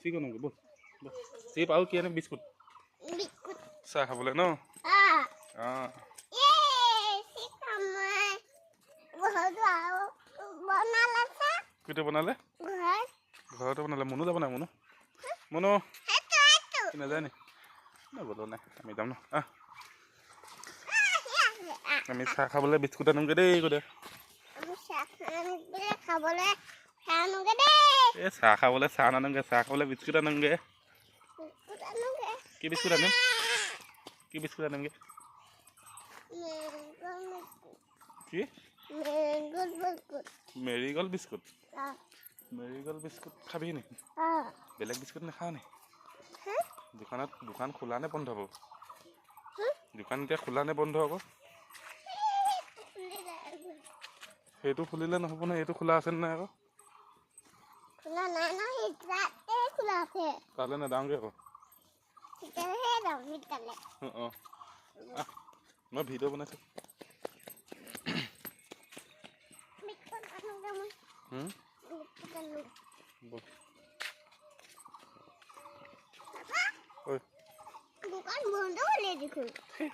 চিকন হ'ব বল চিপ আৰু কি আনে বিস্কুট চাহ খাবলৈ ন অঁ কেতিয়া বনালে ঘৰতে বনালে মনো যাব নাই মনো মনো নাযায় নি নগ'লো নাই আমি যাম ন আমি চাহ খাবলৈ বিস্কুট আনোগৈ দেই গোদে এই চাহ খাবলৈ চাহ নানোগৈ চাহ খাবলৈ বিস্কুট আনোগৈ কি বিস্কুট আনিম কি বিস্কুট আনিমগৈ কি মেৰিগ'ল্ড বিস্কুট মেৰিগ'ল্ড বিস্কুট খাবি নেকি বেলেগ বিস্কুট নাখাওঁ নি দোকান খোলা নে বন্ধ হ'ব দোকান এতিয়া খোলা নে বন্ধ হ'ব সেইটো খুলিলে নহ'ব নহয় এইটো খোলা আছে নাই আকৌ তালৈ নাযাওঁগৈ আকৌ অঁ মই ভিডিঅ' বনাইছোঁ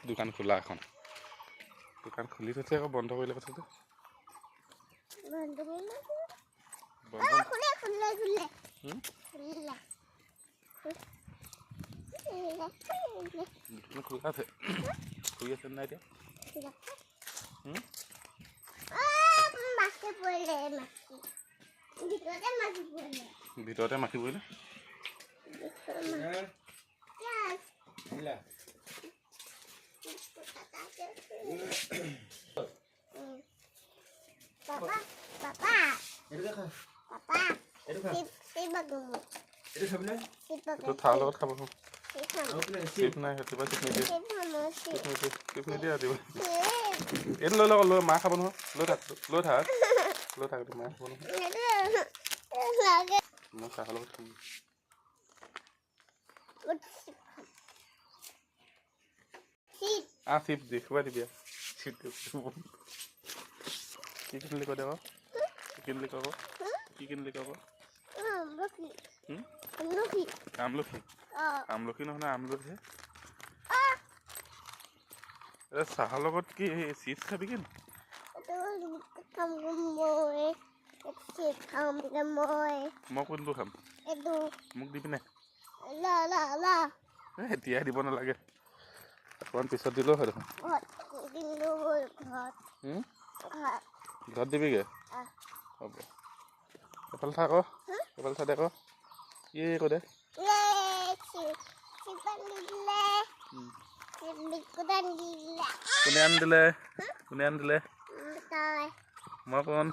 দোকান খোলা এখন দোকান খুলি থৈছে আকৌ বন্ধ কৰিলে কথাটো খোলা আছে শুই আছে নাই এতিয়া ভিতৰতে মাখি পৰিলে থাৰ লগত খাব চিপ নাই ৰাতিপুৱা চিপ নিদিয়ে চিপ নিদিয়ে ৰাতিপুৱা এইটো লৈ লওক লৈ মা খাব নহয় লৈ থাক মা খাব নহয় মই চাহৰ লগত খাম চিপ দেখুৱাই দিবি চিপ কি কিনিলি কৈ দে আকৌ কি কিনিলি ক আকৌ কি কিনিলি ক আকৌ আমলখি আমলখি নহয় আমলখিহে চাহৰ লগত কি চিপছ খাবি কি মই কোনটো খাম মোক দিবি নাই এতিয়াই দিব নালাগে অকণমান পিছত দিলেও হয় দেখোন ঘৰত দিবিগৈ হ'ব এফালে থাক আকৌ এফালে থাক আকৌ কৈ দে কোনে আনি দিলে মই কোন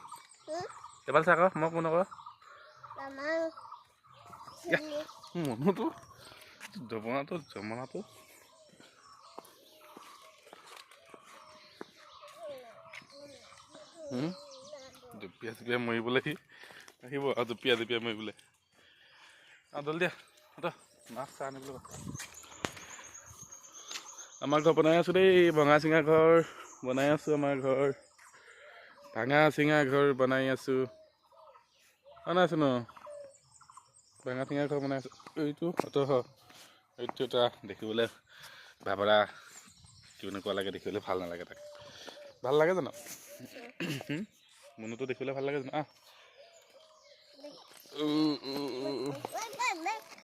এফালে থাক মই কোন আকৌ মনোটো জমনাটো জঁপিয়াই মৰিবলৈ সি আহিব আৰু জঁপিয়াই মৰিবলৈ দল দিয়া মাছ চাহ আনিবলৈ আমাৰ ঘৰ বনাই আছোঁ দেই ভঙা চিঙা ঘৰ বনাই আছোঁ আমাৰ ঘৰ ভাঙা চিঙা ঘৰ বনাই আছোঁ বনাইছোঁ ন ভাঙা চিঙা ঘৰ বনাই আছোঁ এইটো এটা দেখিবলৈ ভাবৰা কেনেকুৱা লাগে দেখিবলৈ ভাল নালাগে তাক ভাল লাগে জানো মনোটো দেখিবলৈ ভাল লাগে জানো